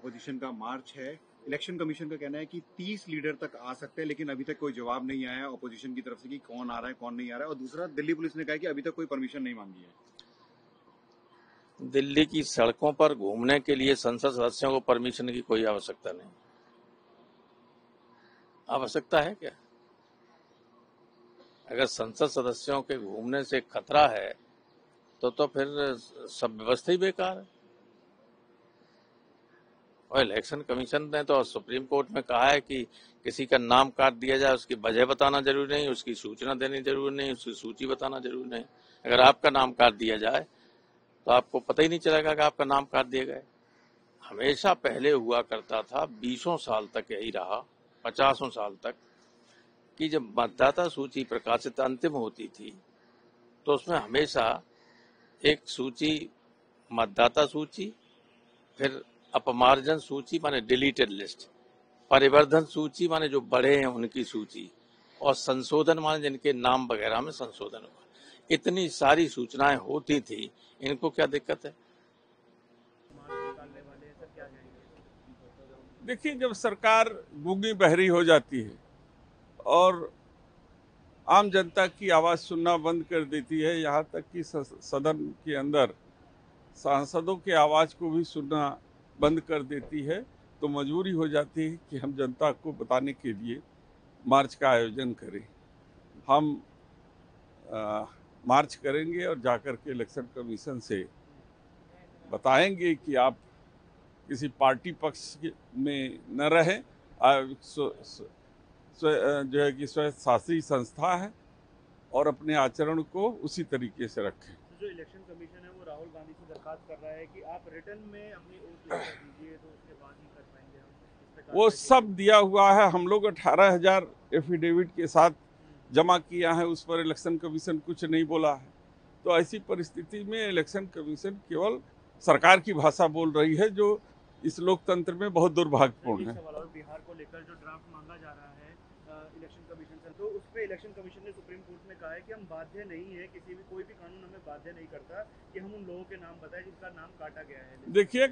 Opposition का मार्च है। Election commission का कहना है कि 30 लीडर तक आ सकते हैं, लेकिन अभी तक कोई जवाब नहीं आया है ऑपोजिशन की तरफ से कि कौन आ रहा है कौन नहीं आ रहा है। और दूसरा, दिल्ली पुलिस ने कहा है कि अभी तक कोई परमिशन नहीं मांगी है। दिल्ली की सड़कों पर घूमने के लिए संसद सदस्यों को परमिशन की कोई आवश्यकता नहीं। आवश्यकता है क्या? अगर संसद सदस्यों के घूमने से खतरा है तो फिर सब व्यवस्था ही बेकार है। और इलेक्शन कमीशन ने तो सुप्रीम कोर्ट में कहा है कि किसी का नाम काट दिया जाए, उसकी वजह बताना जरूरी नहीं, उसकी सूचना देनी जरूरी नहीं, उसकी सूची बताना जरूरी नहीं। अगर आपका नाम काट दिया जाए तो आपको पता ही नहीं चलेगा कि आपका नाम काट दिया गया। हमेशा पहले हुआ करता था, 20 साल तक यही रहा, 50 साल तक, कि जब मतदाता सूची प्रकाशित अंतिम होती थी तो उसमें हमेशा एक सूची, मतदाता सूची, फिर अपमार्जन सूची माने डिलीटेड लिस्ट, परिवर्धन सूची माने जो बड़े हैं उनकी सूची, और संशोधन माने जिनके नाम वगैरह में संशोधन हुआ। इतनी सारी सूचनाएं होती थी, इनको क्या दिक्कत है? देखिए, जब सरकार गूंगी बहरी हो जाती है और आम जनता की आवाज़ सुनना बंद कर देती है, यहाँ तक कि सदन के अंदर सांसदों की आवाज़ को भी सुनना बंद कर देती है, तो मजबूरी हो जाती है कि हम जनता को बताने के लिए मार्च का आयोजन करें। हम मार्च करेंगे और जाकर के इलेक्शन कमीशन से बताएंगे कि आप किसी पार्टी पक्ष में न रहें, जो है कि स्वशासी संस्था है, और अपने आचरण को उसी तरीके से रखें। जो इलेक्शन कमीशन है वो राहुल गांधी से दरखास्त कर रहा है कि आप रिटर्न में अपनी ओट दीजिए, तो उसके बाद ही कर पाएंगे हम। वो सब दिया हुआ है, हम लोग 18,000 एफिडेविट के साथ जमा किया है, उस पर इलेक्शन कमीशन कुछ नहीं बोला है। तो ऐसी परिस्थिति में इलेक्शन कमीशन केवल सरकार की भाषा बोल रही है, जो इस लोकतंत्र में बहुत दुर्भाग्यपूर्ण है। बिहार को लेकर जो ड्राफ्ट मांगा जा रहा है इलेक्शन कमीशन से, तो उस पे इलेक्शन कमीशन ने सुप्रीम कोर्ट में कहा है कि हम बाध्य नहीं है, कोई भी कानून हमें बाध्य नहीं करता कि हम उन लोगों के नाम बताएं जिनका नाम काटा गया है। देखिए,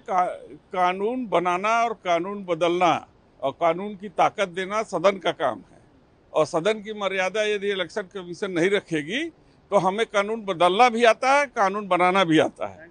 कानून बनाना और कानून बदलना और कानून की ताकत देना सदन का काम है, और सदन की मर्यादा यदि इलेक्शन कमीशन नहीं रखेगी तो हमें कानून बदलना भी आता है, कानून बनाना भी आता है।